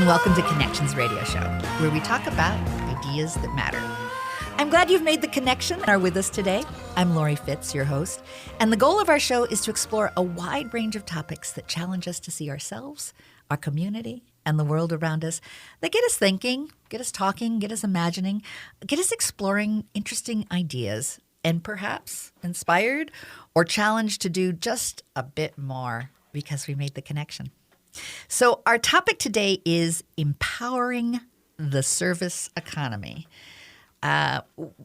and welcome to Connections Radio Show, where we talk about ideas that matter. I'm glad you've made the connection and are with us today. I'm Laurie Fitz, your host, and the goal of our show is to explore a wide range of topics that challenge us to see ourselves, our community, and the world around us, that get us thinking, get us talking, get us imagining, get us exploring interesting ideas, and perhaps inspired or challenged to do just a bit more because we made the connection. So our topic today is empowering the service economy.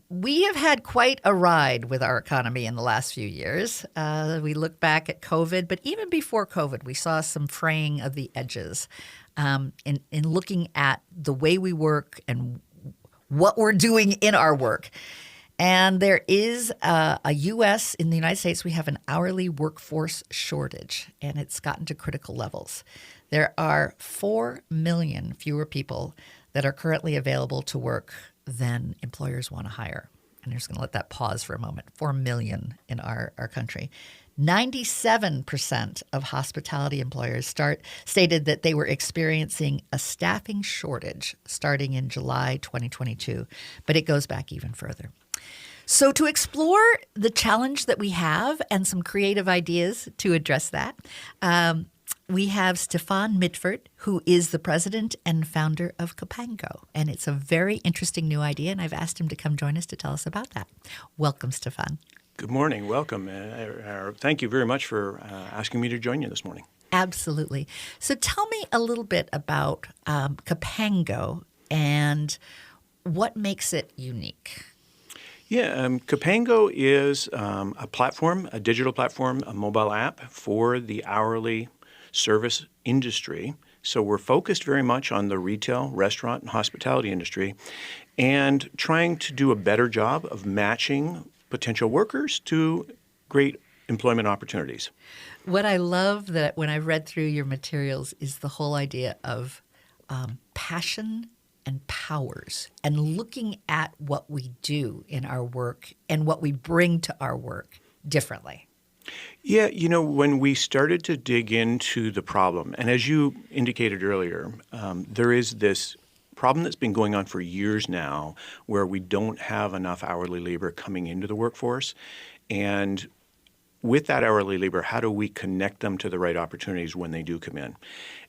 We have had quite a ride with our economy in the last few years. We look back at COVID, but even before COVID, we saw some fraying of the edges in looking at the way we work and what we're doing in our work. And there is in the United States, we have an hourly workforce shortage, and it's gotten to critical levels. There are 4 million fewer people that are currently available to work than employers want to hire. And I'm just going to let that pause for a moment. 4 million in our country. 97% of hospitality employers stated that they were experiencing a staffing shortage starting in July 2022, but it goes back even further. So to explore the challenge that we have and some creative ideas to address that, we have Stefan Midford, who is the president and founder of Capango. And it's a very interesting new idea, and I've asked him to come join us to tell us about that. Welcome, Stefan. Good morning. Welcome. Thank you very much for asking me to join you this morning. Absolutely. So tell me a little bit about Capango and what makes it unique. Yeah, Capango is a platform, a digital platform, a mobile app for the hourly service industry. So we're focused very much on the retail, restaurant, and hospitality industry and trying to do a better job of matching potential workers to great employment opportunities. What I love that when I read through your materials is the whole idea of passion and powers and looking at what we do in our work and what we bring to our work differently. Yeah, when we started to dig into the problem, and as you indicated earlier, there is this problem that's been going on for years now where we don't have enough hourly labor coming into the workforce. And with that hourly labor, how do we connect them to the right opportunities when they do come in?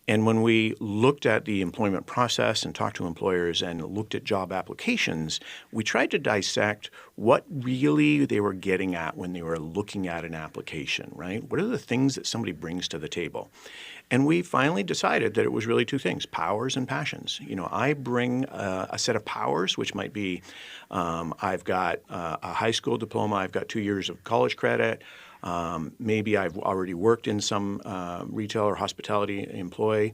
And when we looked at the employment process and talked to employers and looked at job applications, we tried to dissect what really they were getting at when they were looking at an application, right? What are the things that somebody brings to the table? And we finally decided that it was really two things, powers and passions. I bring a set of powers, which might be I've got a high school diploma, I've got 2 years of college credit, maybe I've already worked in some retail or hospitality employ.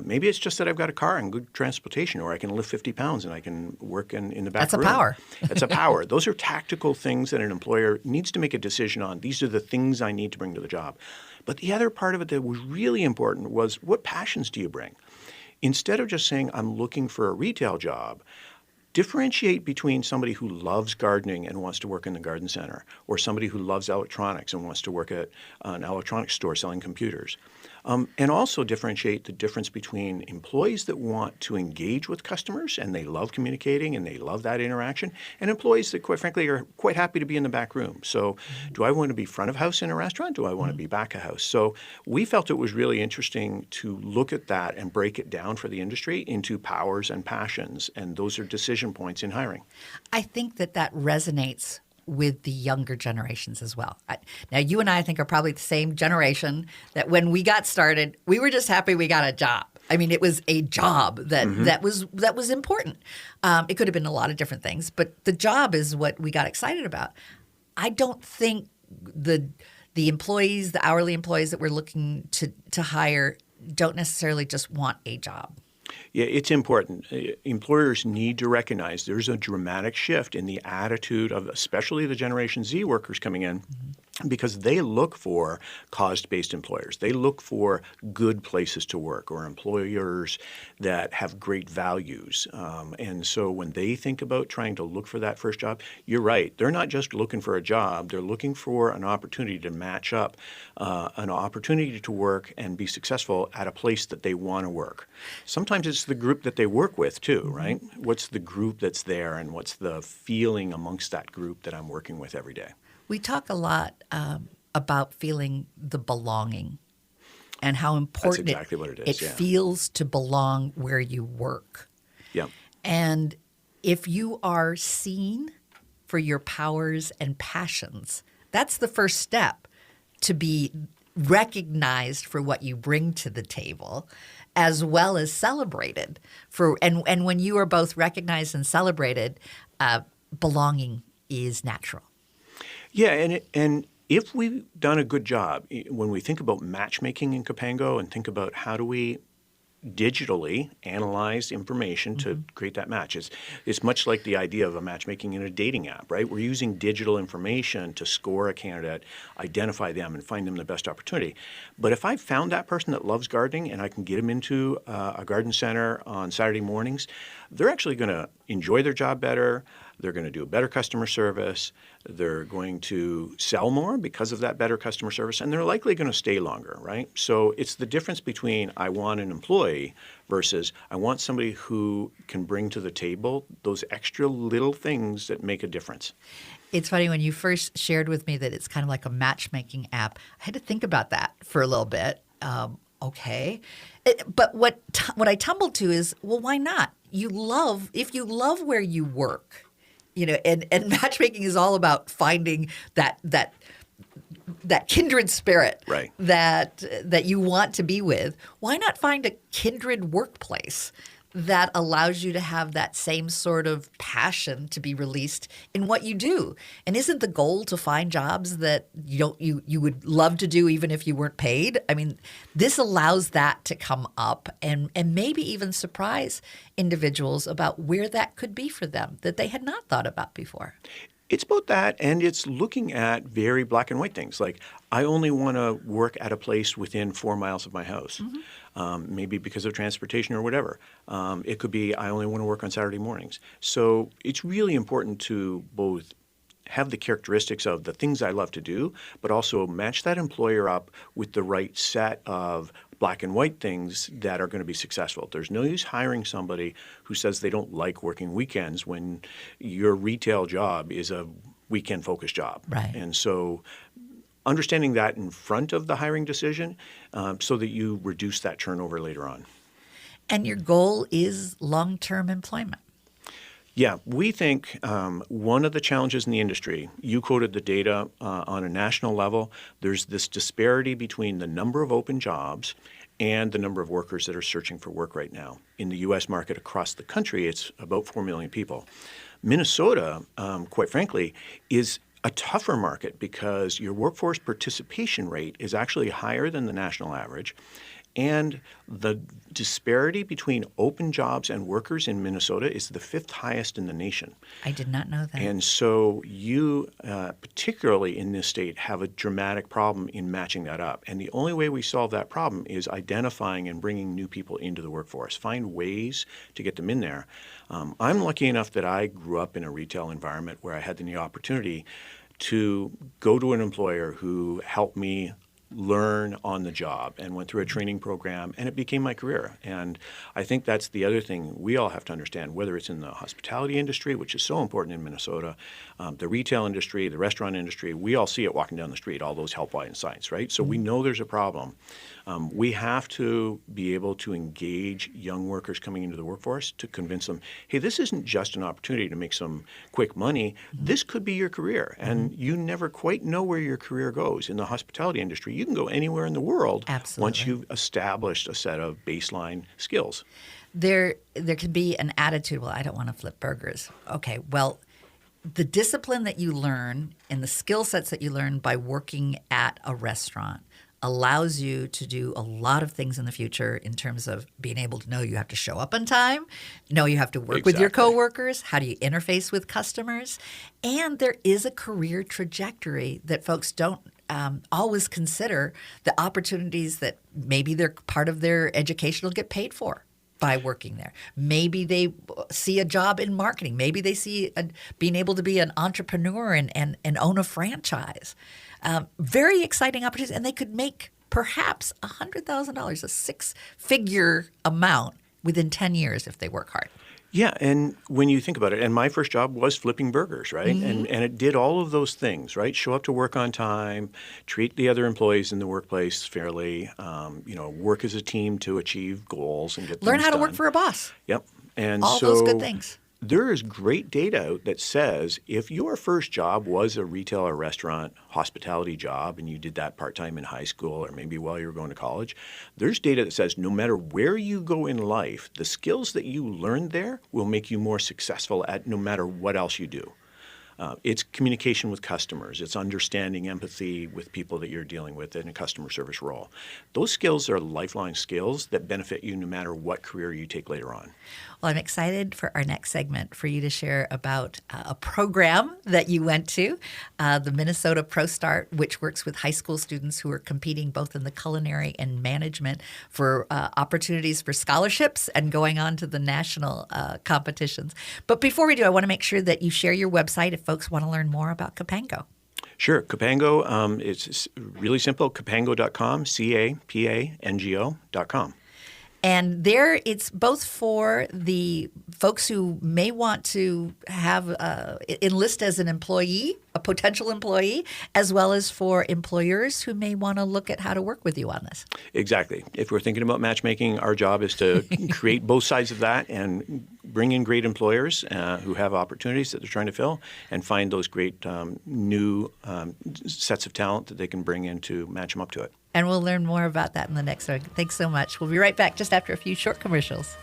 Maybe it's just that I've got a car and good transportation, or I can lift 50 pounds and I can work in the back room. That's a power. That's a power. Those are tactical things that an employer needs to make a decision on. These are the things I need to bring to the job. But the other part of it that was really important was, what passions do you bring? Instead of just saying, I'm looking for a retail job, differentiate between somebody who loves gardening and wants to work in the garden center, or somebody who loves electronics and wants to work at an electronics store selling computers. And also differentiate the difference between employees that want to engage with customers and they love communicating and they love that interaction, and employees that, quite frankly, are quite happy to be in the back room. So do I want to be front of house in a restaurant? Do I want to be back of house? So we felt it was really interesting to look at that and break it down for the industry into powers and passions, and those are decision points in hiring. I think that resonates with the younger generations as well. Now, you and I think are probably the same generation that when we got started, we were just happy we got a job. I mean, it was a job that was important. It could have been a lot of different things, but the job is what we got excited about. I don't think the employees, the hourly employees that we're looking to hire don't necessarily just want a job. Yeah, it's important. Employers need to recognize there's a dramatic shift in the attitude of especially the Generation Z workers coming in because they look for cause-based employers. They look for good places to work or employers that have great values. And so when they think about trying to look for that first job, you're right. They're not just looking for a job. They're looking for an opportunity to match up, an opportunity to work and be successful at a place that they want to work. Sometimes it's the group that they work with too, right? What's the group that's there and what's the feeling amongst that group that I'm working with every day? We talk a lot about feeling the belonging and how important That's exactly what it is, it feels to belong where you work. Yeah. And if you are seen for your powers and passions, that's the first step, to be recognized for what you bring to the table, as well as celebrated for. And when you are both recognized and celebrated, belonging is natural. Yeah, and if we've done a good job, when we think about matchmaking in Capango and think about how do we digitally analyze information to create that match, it's much like the idea of a matchmaking in a dating app, right? We're using digital information to score a candidate, identify them, and find them the best opportunity. But if I found that person that loves gardening and I can get them into a garden center on Saturday mornings, they're actually going to enjoy their job better. They're going to do a better customer service. They're going to sell more because of that better customer service, and they're likely going to stay longer, right? So it's the difference between I want an employee versus I want somebody who can bring to the table those extra little things that make a difference. It's funny, when you first shared with me that it's kind of like a matchmaking app, I had to think about that for a little bit. Okay. But what I tumbled to is, well, why not? If you love where you work, and matchmaking is all about finding that kindred spirit, right, that you want to be with. Why not find a kindred workplace that allows you to have that same sort of passion to be released in what you do? And isn't the goal to find jobs that you would love to do even if you weren't paid? I mean, this allows that to come up and maybe even surprise individuals about where that could be for them that they had not thought about before. It's both that, and it's looking at very black and white things. Like, I only want to work at a place within 4 miles of my house, maybe because of transportation or whatever. It could be I only want to work on Saturday mornings. So it's really important to both have the characteristics of the things I love to do, but also match that employer up with the right set of black and white things that are going to be successful. There's no use hiring somebody who says they don't like working weekends when your retail job is a weekend-focused job. Right. And so understanding that in front of the hiring decision so that you reduce that turnover later on. And your goal is long-term employment. Yeah, we think one of the challenges in the industry, you quoted the data on a national level, there's this disparity between the number of open jobs and the number of workers that are searching for work right now. In the U.S. market across the country, it's about 4 million people. Minnesota, quite frankly, is a tougher market because your workforce participation rate is actually higher than the national average. And the disparity between open jobs and workers in Minnesota is the 5th highest in the nation. I did not know that. And so you, particularly in this state, have a dramatic problem in matching that up. And the only way we solve that problem is identifying and bringing new people into the workforce. Find ways to get them in there. I'm lucky enough that I grew up in a retail environment where I had the opportunity to go to an employer who helped me learn on the job and went through a training program, and it became my career. And I think that's the other thing we all have to understand, whether it's in the hospitality industry, which is so important in Minnesota, the retail industry, the restaurant industry, we all see it walking down the street, all those helpline signs, right? So we know there's a problem. We have to be able to engage young workers coming into the workforce to convince them, hey, this isn't just an opportunity to make some quick money. This could be your career. And you never quite know where your career goes. In the hospitality industry, you can go anywhere in the world. Absolutely. Once you've established a set of baseline skills. There can be an attitude, well, I don't want to flip burgers. Okay, well, the discipline that you learn and the skill sets that you learn by working at a restaurant allows you to do a lot of things in the future in terms of being able to know you have to show up on time, know you have to work with your coworkers, how do you interface with customers, and there is a career trajectory that folks don't always consider the opportunities that maybe they're part of their education will get paid for by working there. Maybe they see a job in marketing. Maybe they see being able to be an entrepreneur and own a franchise. Very exciting opportunities. And they could make perhaps $100,000, a six-figure amount within 10 years if they work hard. Yeah, and when you think about it, and my first job was flipping burgers, right? And it did all of those things, right? Show up to work on time, treat the other employees in the workplace fairly, work as a team to achieve goals and get Learn things how to done. work for a boss. Yep. And all so those good things. There is great data out that says if your first job was a retail or restaurant hospitality job and you did that part-time in high school or maybe while you were going to college, there's data that says no matter where you go in life, the skills that you learned there will make you more successful at no matter what else you do. It's communication with customers. It's understanding empathy with people that you're dealing with in a customer service role. Those skills are lifelong skills that benefit you no matter what career you take later on. Well, I'm excited for our next segment for you to share about a program that you went to, the Minnesota ProStart, which works with high school students who are competing both in the culinary and management for opportunities for scholarships and going on to the national competitions. But before we do, I want to make sure that you share your website if folks want to learn more about Capango. Sure. Capango, it's really simple, capango.com, capango.com. And there, it's both for the folks who may want to have enlist as an employee, a potential employee, as well as for employers who may want to look at how to work with you on this. Exactly. If we're thinking about matchmaking, our job is to create both sides of that and bring in great employers who have opportunities that they're trying to fill and find those great new sets of talent that they can bring in to match them up to it. And we'll learn more about that in the next one. Thanks so much. We'll be right back just after a few short commercials.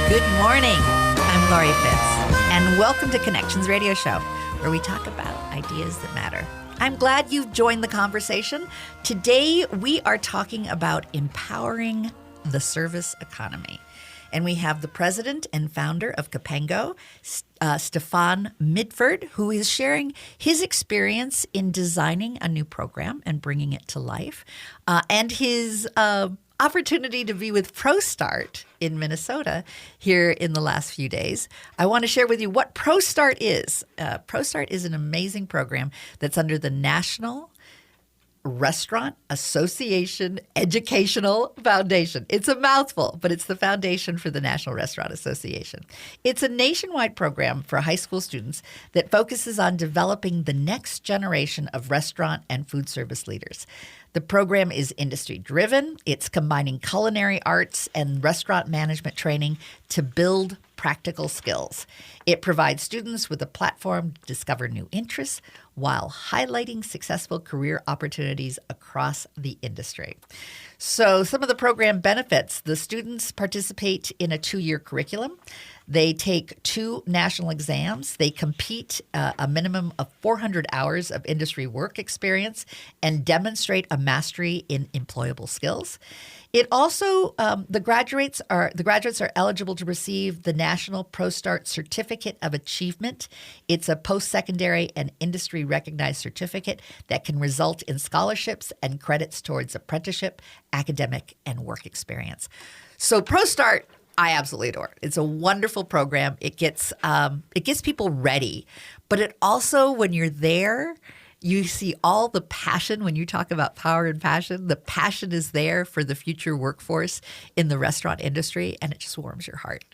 Good morning. I'm Laurie Fitz, and welcome to Connections Radio Show, where we talk about ideas that matter. I'm glad you've joined the conversation. Today, we are talking about empowering the service economy. And we have the president and founder of Capango, Stefan Midford, who is sharing his experience in designing a new program and bringing it to life, and his opportunity to be with ProStart in Minnesota here in the last few days. I want to share with you what ProStart is. ProStart is an amazing program that's under the National Restaurant Association Educational Foundation. It's a mouthful, but it's the foundation for the National Restaurant Association. It's a nationwide program for high school students that focuses on developing the next generation of restaurant and food service leaders. The program is industry-driven. It's combining culinary arts and restaurant management training to build practical skills. It provides students with a platform to discover new interests while highlighting successful career opportunities across the industry. So some of the program benefits: the students participate in a 2-year curriculum. They take 2 national exams. They compete a minimum of 400 hours of industry work experience and demonstrate a mastery in employable skills. It also the graduates are eligible to receive the National ProStart Certificate of Achievement. It's a post-secondary and industry recognized certificate that can result in scholarships and credits towards apprenticeship, academic, and work experience. So ProStart, I absolutely adore it. It's a wonderful program. It gets people ready, but it also, when you're there, you see all the passion. When you talk about power and passion, the passion is there for the future workforce in the restaurant industry, and it just warms your heart.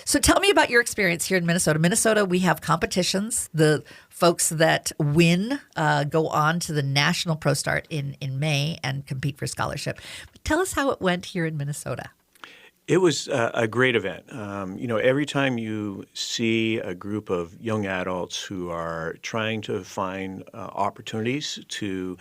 So tell me about your experience here in Minnesota. Minnesota, we have competitions. The folks that win go on to the National ProStart in May and compete for scholarship. But tell us how it went here in Minnesota. It was a great event. Every time you see a group of young adults who are trying to find opportunities to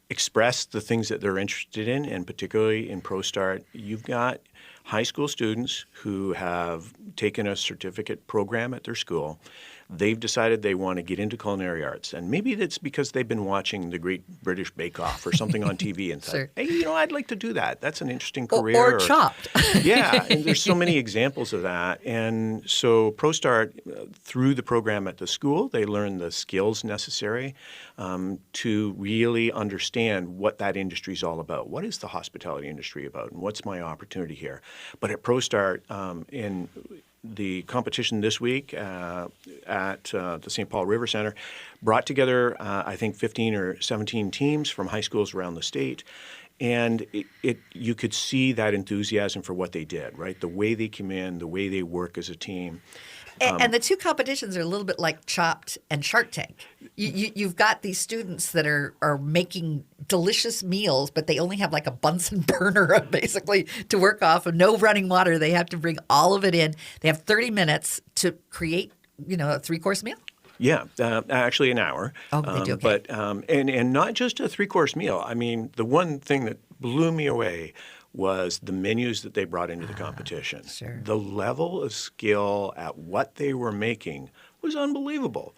express the things that they're interested in, and particularly in ProStart, you've got high school students who have taken a certificate program at their school. They've decided they want to get into culinary arts. And maybe that's because they've been watching the Great British Bake Off or something on TV and Sure. thought, hey, I'd like to do that. That's an interesting career. Or Chopped. Yeah, and there's so many examples of that. And so ProStart, through the program at the school, they learn the skills necessary to really understand what that industry is all about. What is the hospitality industry about, and what's my opportunity here? But at ProStart, in the competition this week at the St. Paul River Center brought together, I think, 15 or 17 teams from high schools around the state. And you could see that enthusiasm for what they did, right? The way they come in, the way they work as a team. And the two competitions are a little bit like Chopped and Shark Tank. You've got these students that are making delicious meals, but they only have like a Bunsen burner basically to work off and no running water. They have to bring all of it in. They have 30 minutes to create, a 3-course meal. Yeah, actually an hour. Oh, they do, okay. But and not just a 3-course meal. I mean, the one thing that blew me away was the menus that they brought into the competition. Sure. The level of skill at what they were making was unbelievable.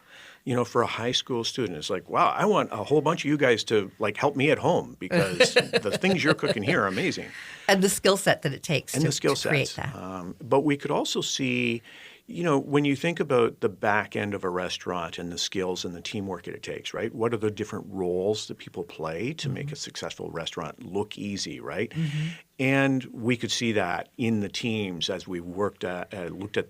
For a high school student, it's like, wow, I want a whole bunch of you guys to help me at home because the things you're cooking here are amazing. And the skill set that it takes and to, the skill to create sets. that. But we could also see, when you think about the back end of a restaurant and the skills and the teamwork that it takes, right? What are the different roles that people play to make a successful restaurant look easy, right? Mm-hmm. And we could see that in the teams as we looked at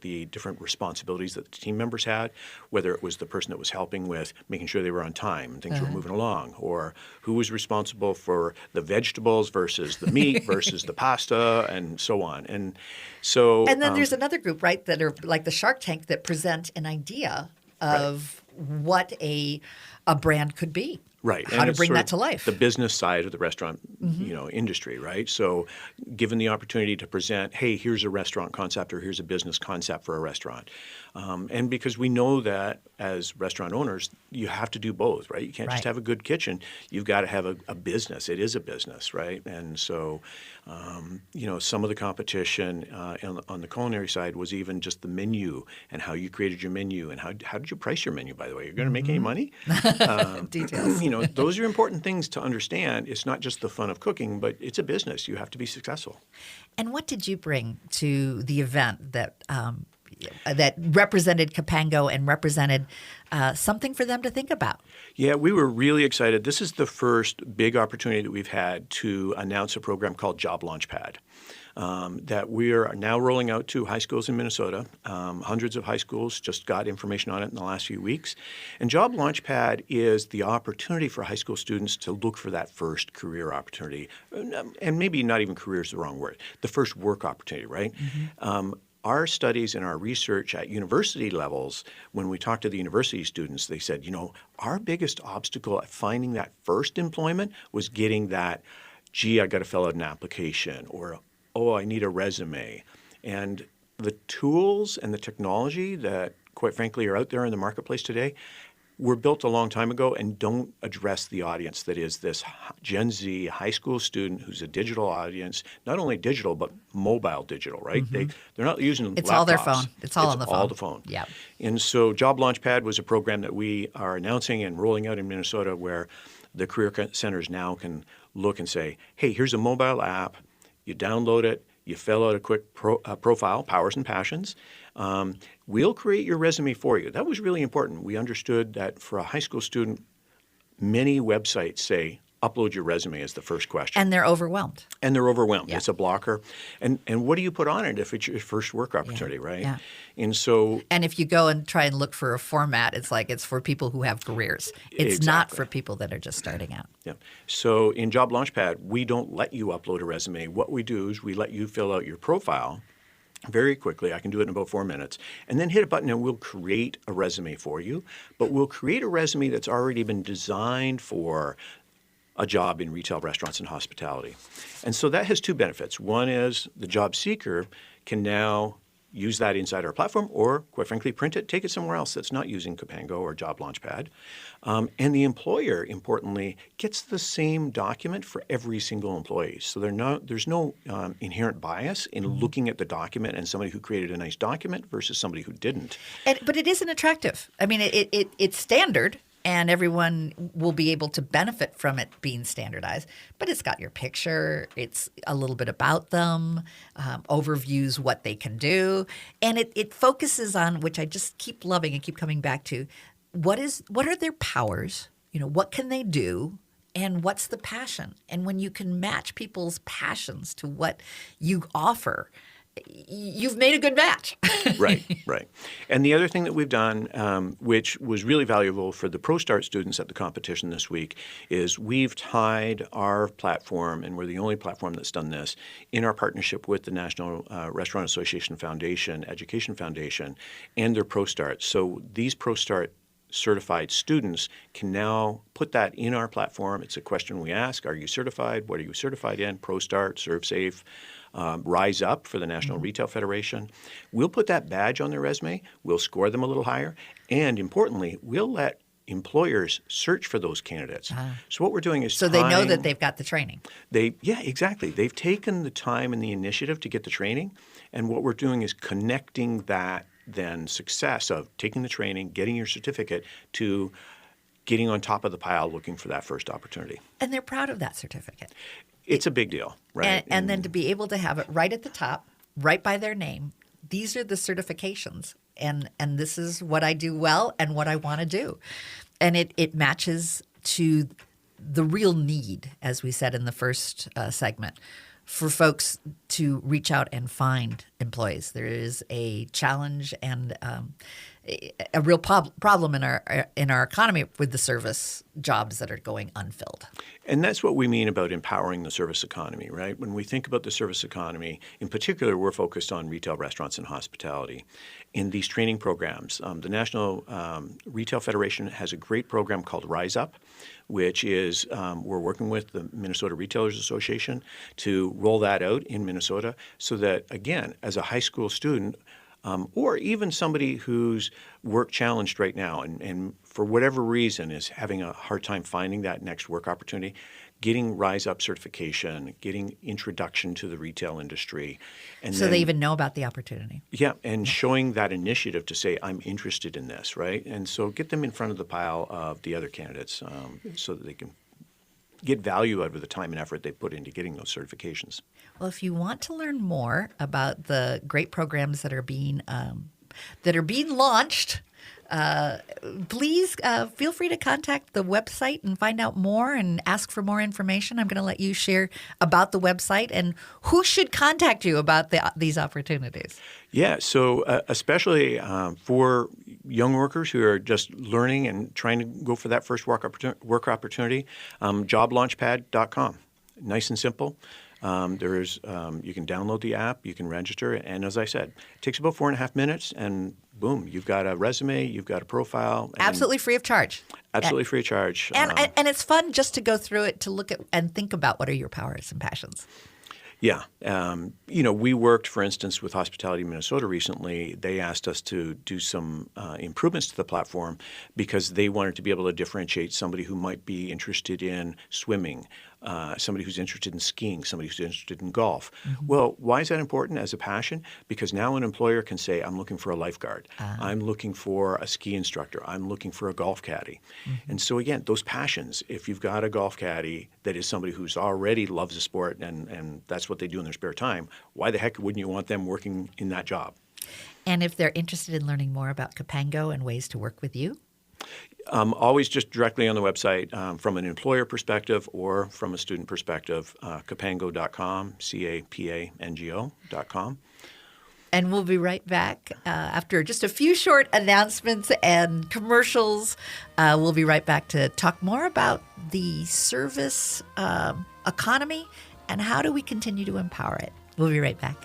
the different responsibilities that the team members had, whether it was the person that was helping with making sure they were on time and things were moving along, or who was responsible for the vegetables versus the meat versus the pasta and so on. And so And then there's another group, right, that are like the Shark Tank that present an idea of what a brand could be. Right. How and to it's bring sort that of to life. The business side of the restaurant, industry, right? So given the opportunity to present, hey, here's a restaurant concept or here's a business concept for a restaurant. And because we know that as restaurant owners, you have to do both, right? You can't just have a good kitchen. You've got to have a business. It is a business, right? And so, some of the competition on the culinary side was even just the menu and how you created your menu and how did you price your menu, by the way? You're going to make any money? Details. Those are important things to understand. It's not just the fun of cooking, but it's a business. You have to be successful. And what did you bring to the event that represented Capango and represented something for them to think about? Yeah, we were really excited. This is the first big opportunity that we've had to announce a program called Job Launchpad. That we are now rolling out to high schools in Minnesota. Hundreds of high schools just got information on it in the last few weeks. And Job Launchpad is the opportunity for high school students to look for that first career opportunity. And maybe not even career is the wrong word. The first work opportunity, right? Mm-hmm. Our studies and our research at university levels, when we talked to the university students, they said, our biggest obstacle at finding that first employment was getting that, I got to fill out an application, or I need a resume. And the tools and the technology that, quite frankly, are out there in the marketplace today were built a long time ago and don't address the audience that is this Gen Z high school student who's a digital audience, not only digital, but mobile digital, right? Mm-hmm. They're not using It's laptops. all their phone. It's all on the phone. It's all the phone. Yeah. And so Job Launchpad was a program that we are announcing and rolling out in Minnesota where the career centers now can look and say, hey, here's a mobile app. You download it. You fill out a quick profile, powers and passions. We'll create your resume for you. That was really important. We understood that for a high school student, many websites say, upload your resume as the first question. And they're overwhelmed. Yeah. It's a blocker. And what do you put on it if it's your first work opportunity, right? Yeah. And if you go and try and look for a format, it's like it's for people who have careers. It's not for people that are just starting out. Yeah. So in Job Launchpad, we don't let you upload a resume. What we do is we let you fill out your profile very quickly. I can do it in about 4 minutes. And then hit a button and we'll create a resume for you. But we'll create a resume that's already been designed for a job in retail, restaurants, and hospitality. And so that has two benefits. One is the job seeker can now use that inside our platform or, quite frankly, print it, take it somewhere else that's not using Capango or Job Launchpad. And the employer, importantly, gets the same document for every single employee. So there's no inherent bias in looking at the document and somebody who created a nice document versus somebody who didn't. But it isn't attractive. I mean, it's standard. And everyone will be able to benefit from it being standardized. But it's got your picture. It's a little bit about them, overviews what they can do. And it focuses on, which I just keep loving and keep coming back to, what are their powers? What can they do? And what's the passion? And when you can match people's passions to what you offer, you've made a good match. Right. And the other thing that we've done, which was really valuable for the ProStart students at the competition this week, is we've tied our platform, and we're the only platform that's done this, in our partnership with the National Restaurant Association Foundation, Education Foundation, and their ProStart. So these ProStart certified students can now put that in our platform. It's a question we ask. Are you certified? What are you certified in? ProStart, ServeSafe, Rise Up for the National Retail Federation. We'll put that badge on their resume. We'll score them a little higher. And importantly, we'll let employers search for those candidates. So what we're doing is so they know that they've got the training. Yeah, exactly. They've taken the time and the initiative to get the training. And what we're doing is connecting that then success of taking the training, getting your certificate, to getting on top of the pile looking for that first opportunity. And they're proud of that certificate. It's a big deal, right? And then to be able to have it right at the top, right by their name, these are the certifications, and this is what I do well and what I want to do. And it matches to the real need, as we said in the first segment, for folks to reach out and find employees. There is a challenge and a real problem in our economy with the service jobs that are going unfilled. And that's what we mean about empowering the service economy, right? When we think about the service economy, in particular, we're focused on retail, restaurants, and hospitality. In these training programs, the National Retail Federation has a great program called Rise Up, which is we're working with the Minnesota Retailers Association to roll that out in Minnesota so that, again, as a high school student, or even somebody who's work challenged right now and for whatever reason is having a hard time finding that next work opportunity, getting Rise Up certification, getting introduction to the retail industry. And so they even know about the opportunity. Yeah, and showing that initiative to say, I'm interested in this, right? And so get them in front of the pile of the other candidates so that they can get value out of the time and effort they put into getting those certifications. Well, if you want to learn more about the great programs that are being launched, please feel free to contact the website and find out more and ask for more information. I'm going to let you share about the website and who should contact you about these opportunities. Yeah, so especially for young workers who are just learning and trying to go for that first work opportunity, joblaunchpad.com. Nice and simple. You can download the app, you can register, and as I said, it takes about 4.5 minutes, and boom, you've got a resume, you've got a profile. Absolutely free of charge. Absolutely free of charge. And it's fun just to go through it, to look at and think about what are your powers and passions. Yeah. We worked, for instance, with Hospitality Minnesota recently. They asked us to do some improvements to the platform because they wanted to be able to differentiate somebody who might be interested in swimming, somebody who's interested in skiing, somebody who's interested in golf. Mm-hmm. Well, why is that important as a passion? Because now an employer can say, I'm looking for a lifeguard. I'm looking for a ski instructor. I'm looking for a golf caddy. Mm-hmm. And so again, those passions, if you've got a golf caddy that is somebody who's already loves the sport and that's what they do in their spare time, why the heck wouldn't you want them working in that job? And if they're interested in learning more about Capango and ways to work with you? Always just directly on the website from an employer perspective or from a student perspective, capango.com, capango.com. And we'll be right back after just a few short announcements and commercials. We'll be right back to talk more about the service economy and how do we continue to empower it. We'll be right back.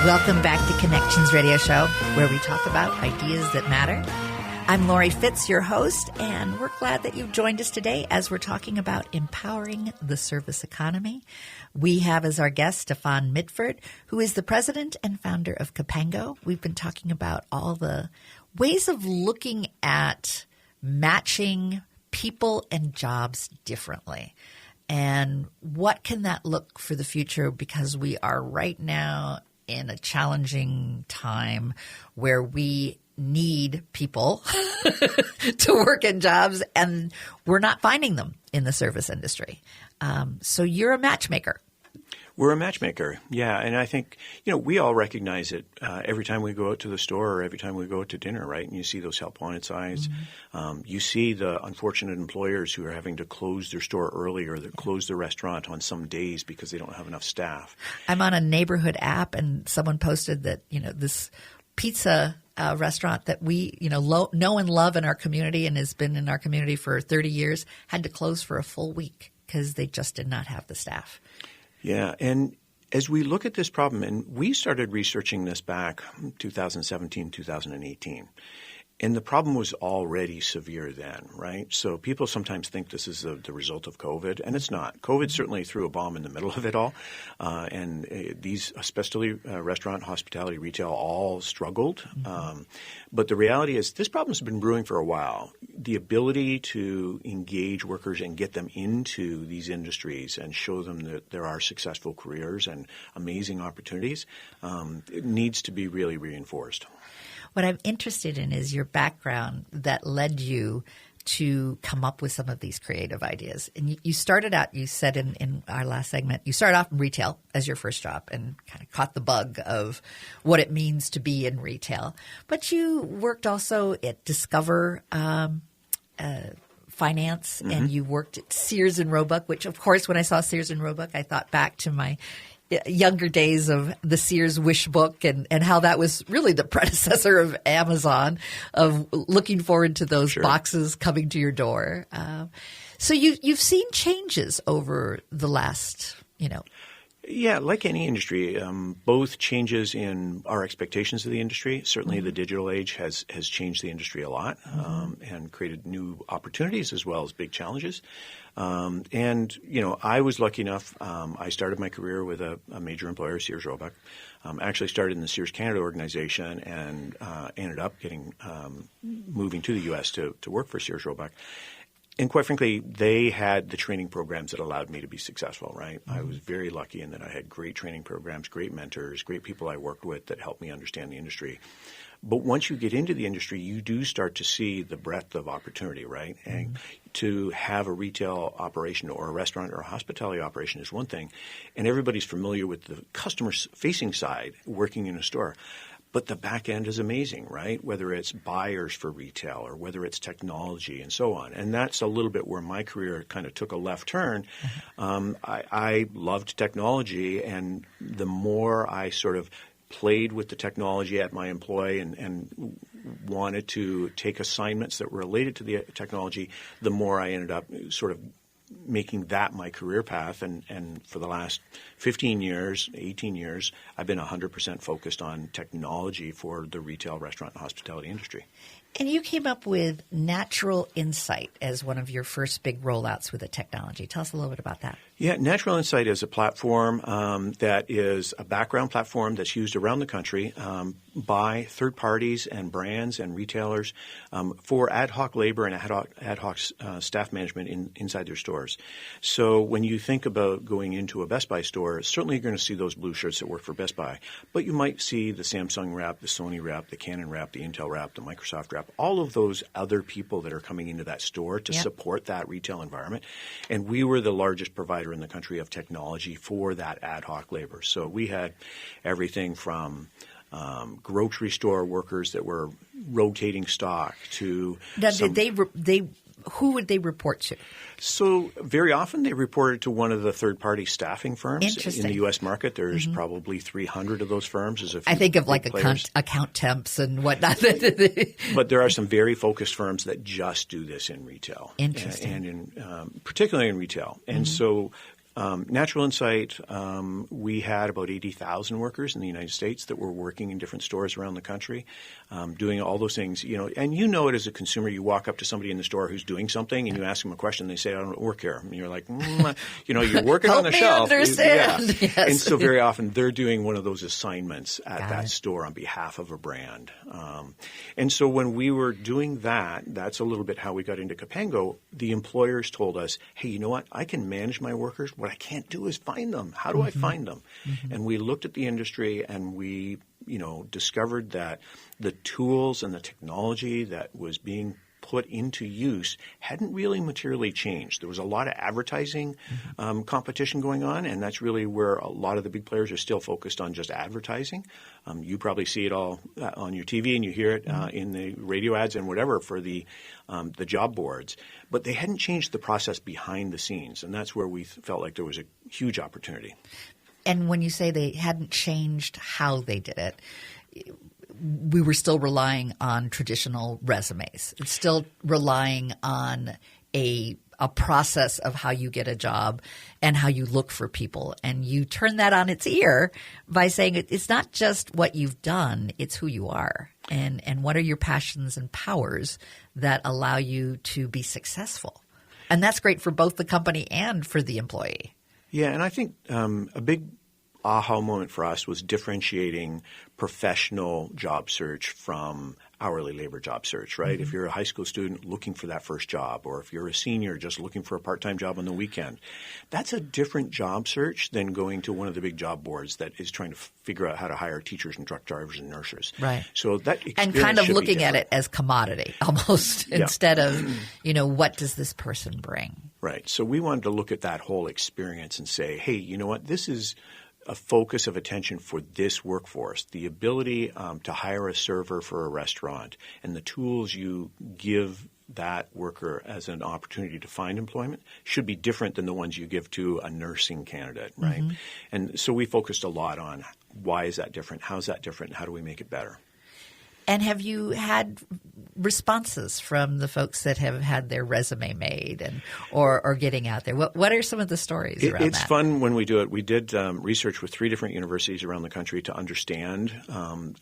Welcome back to Connections Radio Show, where we talk about ideas that matter. I'm Laurie Fitz, your host, and we're glad that you've joined us today as we're talking about empowering the service economy. We have as our guest Stefan Midford, who is the president and founder of Capango. We've been talking about all the ways of looking at matching people and jobs differently. And what can that look for the future? Because we are right now in a challenging time where we need people to work in jobs, and we're not finding them in the service industry. So you're a matchmaker. We're a matchmaker, yeah. And I think, we all recognize it every time we go out to the store or every time we go out to dinner, right? And you see those help wanted signs. Mm-hmm. You see the unfortunate employers who are having to close their store early or close their restaurant on some days because they don't have enough staff. I'm on a neighborhood app, and someone posted that, this pizza restaurant that we, know and love in our community and has been in our community for 30 years had to close for a full week because they just did not have the staff. Yeah, and as we look at this problem, and we started researching this back 2017, 2018, and the problem was already severe then, right? So people sometimes think this is the result of COVID, and it's not. COVID certainly threw a bomb in the middle of it all, and these, especially restaurant, hospitality, retail, all struggled. Mm-hmm. But the reality is this problem has been brewing for a while. The ability to engage workers and get them into these industries and show them that there are successful careers and amazing opportunities it needs to be really reinforced. What I'm interested in is your background that led you to come up with some of these creative ideas. And you started out, you said in our last segment, you started off in retail as your first job and kind of caught the bug of what it means to be in retail. But you worked also at Discover Finance, mm-hmm. and you worked at Sears and Roebuck, which, of course, when I saw Sears and Roebuck, I thought back to my younger days of the Sears Wish Book and how that was really the predecessor of Amazon, of looking forward to those Sure. boxes coming to your door. So you've seen changes over the last, Yeah, like any industry, both changes in our expectations of the industry. Certainly, mm-hmm. the digital age has changed the industry a lot, mm-hmm. And created new opportunities as well as big challenges. I was lucky enough. I started my career with a major employer, Sears Roebuck. Actually started in the Sears Canada organization and ended up moving to the U.S. to work for Sears Roebuck. And quite frankly, they had the training programs that allowed me to be successful, right? Mm-hmm. I was very lucky in that I had great training programs, great mentors, great people I worked with that helped me understand the industry. But once you get into the industry, you do start to see the breadth of opportunity, right? Mm-hmm. And to have a retail operation or a restaurant or a hospitality operation is one thing, and everybody's familiar with the customer-facing side working in a store. But the back end is amazing, right? Whether it's buyers for retail or whether it's technology and so on. And that's a little bit where my career kind of took a left turn. Mm-hmm. I loved technology, and the more I sort of played with the technology at my employ and wanted to take assignments that were related to the technology, the more I ended up sort of making that my career path. And for the last 15 years, 18 years, I've been 100% focused on technology for the retail, restaurant, and hospitality industry. And you came up with Natural Insight as one of your first big rollouts with the technology. Tell us a little bit about that. Yeah, Natural Insight is a platform that is a background platform that's used around the country by third parties and brands and retailers for ad hoc labor and ad hoc staff management inside their stores. So when you think about going into a Best Buy store, certainly you're going to see those blue shirts that work for Best Buy, but you might see the Samsung rep, the Sony rep, the Canon rep, the Intel rep, the Microsoft rep, all of those other people that are coming into that store to support that retail environment. And we were the largest provider in the country of technology for that ad hoc labor. So we had everything from grocery store workers that were rotating stock to now, who would they report to? So very often they reported to one of the third-party staffing firms. In the U.S. market, there's probably 300 of those firms. I think of like account temps and whatnot. But there are some very focused firms that just do this in retail. Interesting. And in, particularly in retail. And so Natural Insight, we had about 80,000 workers in the United States that were working in different stores around the country, doing all those things. And you know it as a consumer. You walk up to somebody in the store who's doing something, and you ask them a question. They say, "I don't work here." And you're like, you're working on the shelf. Understand. Yeah. Yes. And so very often they're doing one of those assignments at that store on behalf of a brand. And so when we were doing that, that's a little bit how we got into Capango. The employers told us, "Hey, you know what? I can manage my workers. What I can't do is find them. How do I find them?" And we looked at the industry and we, discovered that the tools and the technology that was being put into use hadn't really materially changed. There was a lot of advertising competition going on, and that's really where a lot of the big players are still focused on just advertising. You probably see it all on your TV and you hear it in the radio ads and whatever for the job boards. But they hadn't changed the process behind the scenes, and that's where we felt like there was a huge opportunity. And when you say they hadn't changed how they did it, we were still relying on traditional resumes. It's still relying on a process of how you get a job and how you look for people. And you turn that on its ear by saying it's not just what you've done, it's who you are. And what are your passions and powers that allow you to be successful. And that's great for both the company and for the employee. Yeah, and I think a big aha moment for us was differentiating professional job search from hourly labor job search, right? If you're a high school student looking for that first job, or if you're a senior just looking for a part-time job on the weekend, that's a different job search than going to one of the big job boards that is trying to figure out how to hire teachers and truck drivers and nurses. Right. So that and kind of looking at it as commodity almost instead of, what does this person bring? Right. So we wanted to look at that whole experience and say, hey, you know what, this is a focus of attention for this workforce. The ability to hire a server for a restaurant and the tools you give that worker as an opportunity to find employment should be different than the ones you give to a nursing candidate, right? And so we focused a lot on why is that different, how's that different, and how do we make it better? And have you had responses from the folks that have had their resume made or getting out there? What are some of the stories around that? It's fun when we do it. We did research with 3 different universities around the country to understand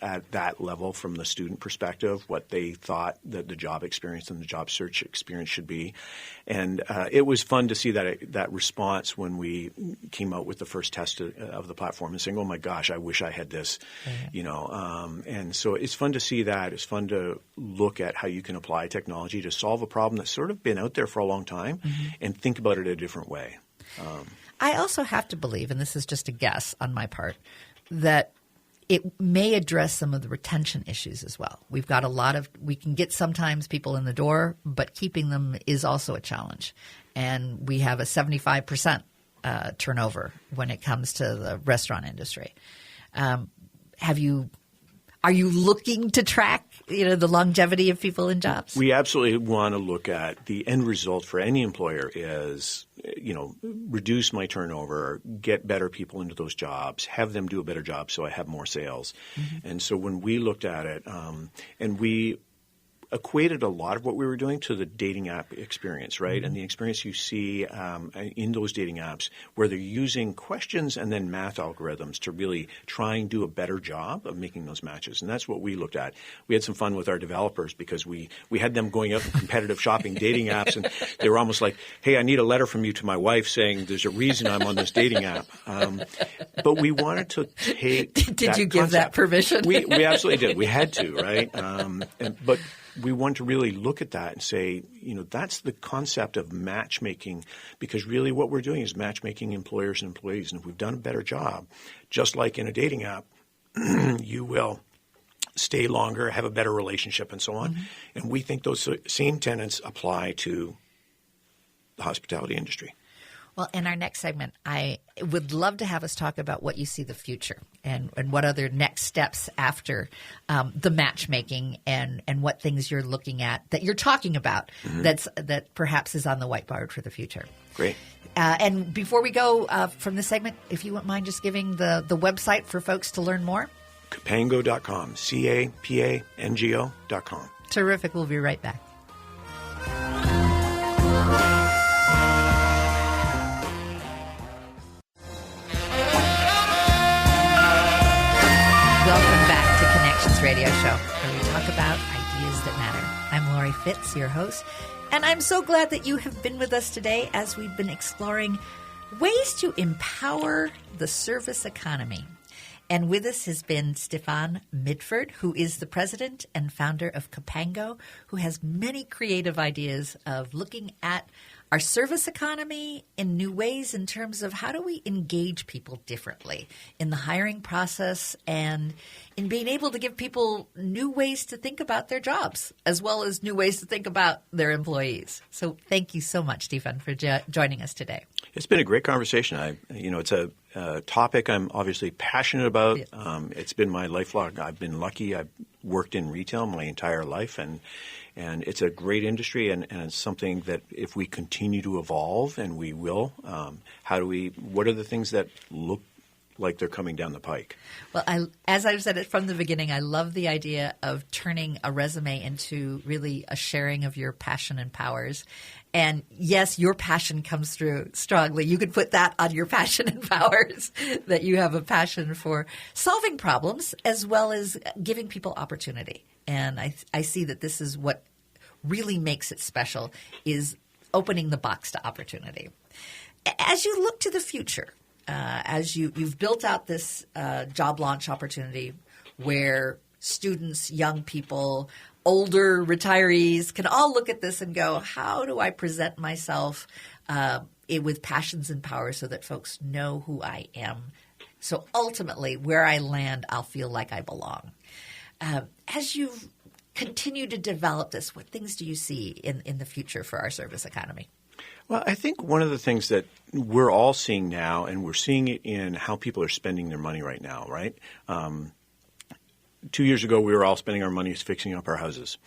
at that level from the student perspective what they thought that the job experience and the job search experience should be. And it was fun to see that response when we came out with the first test of the platform and saying, oh my gosh, I wish I had this, and so it's fun to see that. It's fun to look at how you can apply technology to solve a problem that's sort of been out there for a long time and think about it a different way. I also have to believe, and this is just a guess on my part, that it may address some of the retention issues as well. We've got we can get sometimes people in the door, but keeping them is also a challenge. And we have a 75% turnover when it comes to the restaurant industry. Are you looking to track, the longevity of people in jobs? We absolutely want to look at the end result for any employer is, reduce my turnover, get better people into those jobs, have them do a better job so I have more sales. And so when we looked at it, and we equated a lot of what we were doing to the dating app experience, right? And the experience you see in those dating apps where they're using questions and then math algorithms to really try and do a better job of making those matches. And that's what we looked at. We had some fun with our developers because we had them going out and competitive shopping dating apps, and they were almost like, hey, I need a letter from you to my wife saying there's a reason I'm on this dating app. But we wanted to take Did you give that permission? We absolutely did. We had to, right? But we want to really look at that and say, that's the concept of matchmaking, because really what we're doing is matchmaking employers and employees. And if we've done a better job, just like in a dating app, you will stay longer, have a better relationship, and so on. And we think those same tenets apply to the hospitality industry. Well, in our next segment, I would love to have us talk about what you see the future and what other next steps after the matchmaking and what things you're looking at that you're talking about that perhaps is on the whiteboard for the future. Great. And before we go from this segment, if you wouldn't mind just giving the website for folks to learn more. Capango.com, Capango.com. Terrific. We'll be right back. talk about ideas that matter. I'm Laurie Fitz, your host, and I'm so glad that you have been with us today as we've been exploring ways to empower the service economy. And with us has been Stefan Midford, who is the president and founder of Capango, who has many creative ideas of looking at our service economy in new ways in terms of how do we engage people differently in the hiring process and in being able to give people new ways to think about their jobs as well as new ways to think about their employees. So thank you so much, Stefan, for joining us today. It's been a great conversation. It's a topic I'm obviously passionate about. Yeah. It's been my lifelong. I've been lucky. I've worked in retail my entire life, and it's a great industry, and it's something that if we continue to evolve, and we will, what are the things that look like they're coming down the pike? Well, as I've said it from the beginning, I love the idea of turning a resume into really a sharing of your passion and powers. And yes, your passion comes through strongly. You could put that on your passion and powers, that you have a passion for solving problems as well as giving people opportunity. And I see that this is what really makes it special, is opening the box to opportunity. As you look to the future, as you've built out this job launch opportunity where students, young people, older retirees can all look at this and go, how do I present myself with passions and powers so that folks know who I am? So ultimately, where I land, I'll feel like I belong. As you continue to develop this, what things do you see in the future for our service economy? Well, I think one of the things that we're all seeing now, and we're seeing it in how people are spending their money right now, right? 2 years ago, we were all spending our money fixing up our houses.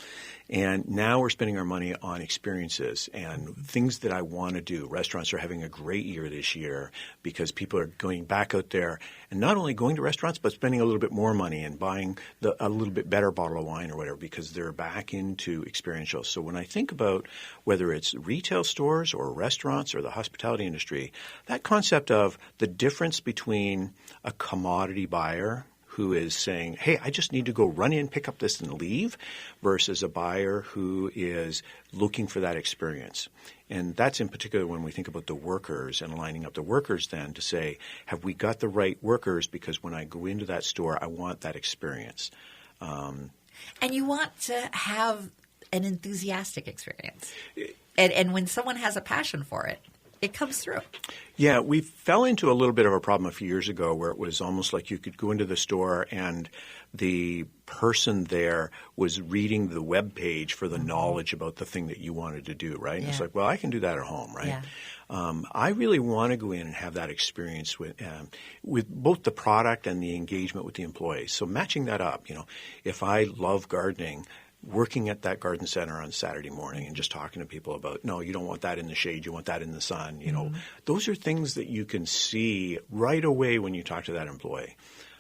And now we're spending our money on experiences and things that I want to do. Restaurants are having a great year this year because people are going back out there and not only going to restaurants, but spending a little bit more money and buying a little bit better bottle of wine or whatever because they're back into experiential. So when I think about whether it's retail stores or restaurants or the hospitality industry, that concept of the difference between a commodity buyer who is saying, hey, I just need to go run in, pick up this and leave, versus a buyer who is looking for that experience. And that's in particular when we think about the workers and lining up the workers then to say, have we got the right workers? Because when I go into that store, I want that experience. And you want to have an enthusiastic experience. And when someone has a passion for it, it comes through. Yeah, we fell into a little bit of a problem a few years ago where it was almost like you could go into the store and the person there was reading the web page for the knowledge about the thing that you wanted to do, right? And it's like, well, I can do that at home, right? Yeah. I really want to go in and have that experience with both the product and the engagement with the employees. So matching that up, if I love gardening, working at that garden center on Saturday morning and just talking to people about, no, you don't want that in the shade, you want that in the sun. Those are things that you can see right away when you talk to that employee.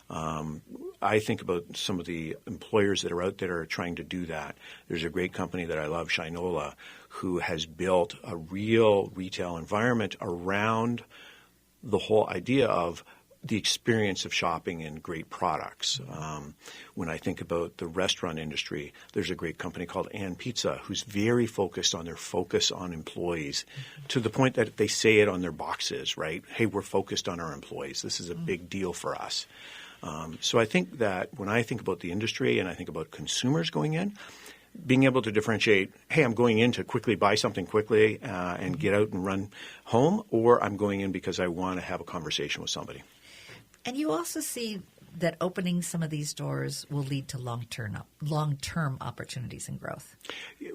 I think about some of the employers that are out there trying to do that. There's a great company that I love, Shinola, who has built a real retail environment around the whole idea of the experience of shopping and great products. When I think about the restaurant industry, there's a great company called Ann Pizza who's very focused on their focus on employees to the point that they say it on their boxes, right? Hey, we're focused on our employees. This is a big deal for us. So I think that when I think about the industry and I think about consumers going in, being able to differentiate, hey, I'm going in to quickly buy something quickly and get out and run home, or I'm going in because I want to have a conversation with somebody. And you also see that opening some of these doors will lead to long-term opportunities and growth.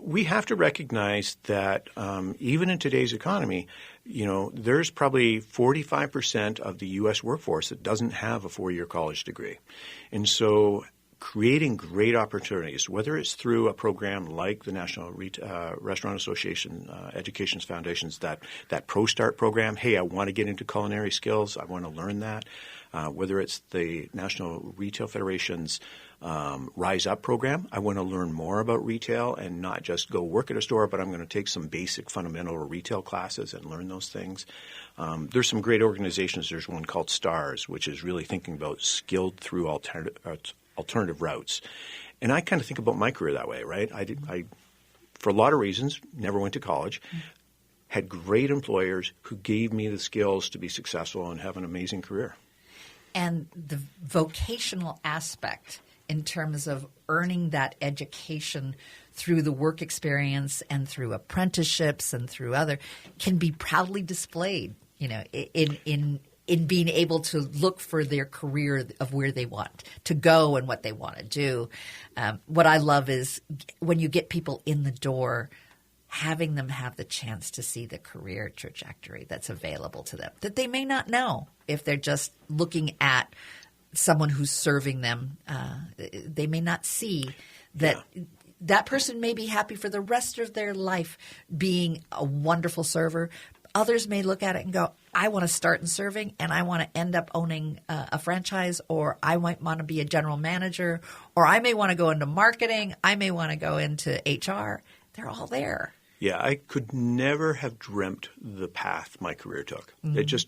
We have to recognize that even in today's economy, there's probably 45% of the U.S. workforce that doesn't have a 4-year college degree. And so creating great opportunities, whether it's through a program like the National Restaurant Association Education Foundation's that ProStart program, hey, I want to get into culinary skills, I want to learn that. Whether it's the National Retail Federation's Rise Up program, I want to learn more about retail and not just go work at a store, but I'm going to take some basic fundamental retail classes and learn those things. There's some great organizations. There's one called STARS, which is really thinking about skilled through alternative routes. And I kind of think about my career that way, right? I for a lot of reasons, never went to college, had great employers who gave me the skills to be successful and have an amazing career. And the vocational aspect in terms of earning that education through the work experience and through apprenticeships and through other can be proudly displayed, in being able to look for their career of where they want to go and what they want to do. What I love is when you get people in the door, having them have the chance to see the career trajectory that's available to them that they may not know if they're just looking at someone who's serving them. They may not see that that person may be happy for the rest of their life being a wonderful server. Others may look at it and go, I want to start in serving and I want to end up owning a franchise, or I might want to be a general manager, or I may want to go into marketing. I may want to go into HR. They're all there. Yeah, I could never have dreamt the path my career took. Mm-hmm. It just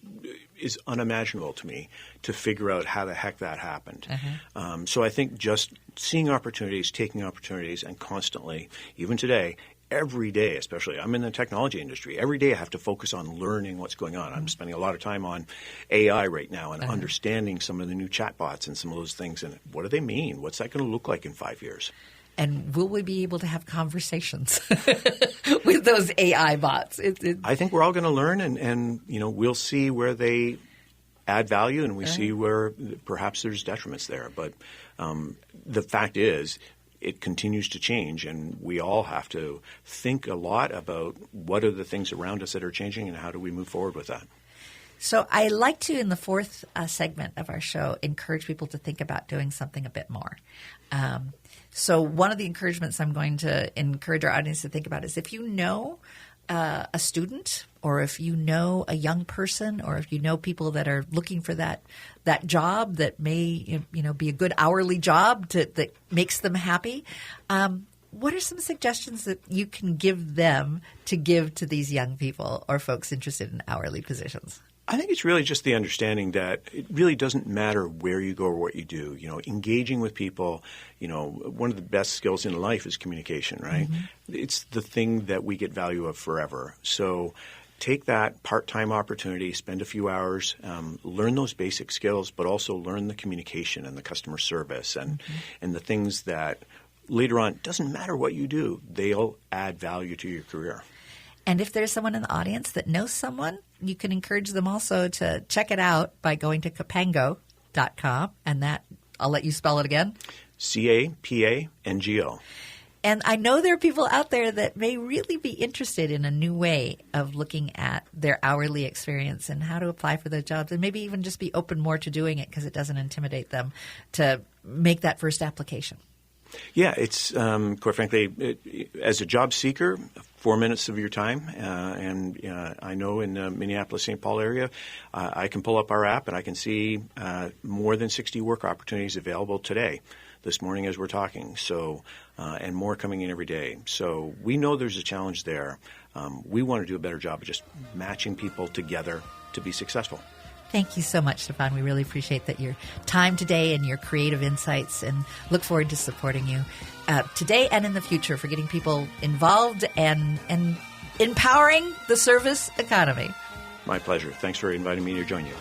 is unimaginable to me to figure out how the heck that happened. Mm-hmm. So I think just seeing opportunities, taking opportunities, and constantly, even today, every day, especially, I'm in the technology industry. Every day I have to focus on learning what's going on. I'm spending a lot of time on AI right now and understanding some of the new chatbots and some of those things. And what do they mean? What's that going to look like in 5 years? And will we be able to have conversations with those AI bots? I think we're all going to learn, and we'll see where they add value, and we see where perhaps there's detriments there. But the fact is, it continues to change, and we all have to think a lot about what are the things around us that are changing and how do we move forward with that. So I like to, in the fourth segment of our show, encourage people to think about doing something a bit more. So one of the encouragements I'm going to encourage our audience to think about is if you know a student, or if you know a young person, or if you know people that are looking for that job that may be a good hourly job that makes them happy, what are some suggestions that you can give them to give to these young people or folks interested in hourly positions? I think it's really just the understanding that it really doesn't matter where you go or what you do. Engaging with people, one of the best skills in life is communication, right? Mm-hmm. It's the thing that we get value of forever. So take that part-time opportunity, spend a few hours, learn those basic skills, but also learn the communication and the customer service and the things that later on, doesn't matter what you do, they'll add value to your career. And if there's someone in the audience that knows someone, you can encourage them also to check it out by going to capango.com. And that, I'll let you spell it again. CAPANGO. And I know there are people out there that may really be interested in a new way of looking at their hourly experience and how to apply for those jobs, and maybe even just be open more to doing it because it doesn't intimidate them to make that first application. Yeah, it's quite frankly, as a job seeker, 4 minutes of your time. And I know in the Minneapolis-St. Paul area, I can pull up our app and I can see more than 60 work opportunities available today, this morning as we're talking. So, and more coming in every day. So we know there's a challenge there. We want to do a better job of just matching people together to be successful. Thank you so much, Stefan. We really appreciate your time today and your creative insights, and look forward to supporting you today and in the future for getting people involved and empowering the service economy. My pleasure. Thanks for inviting me to join you.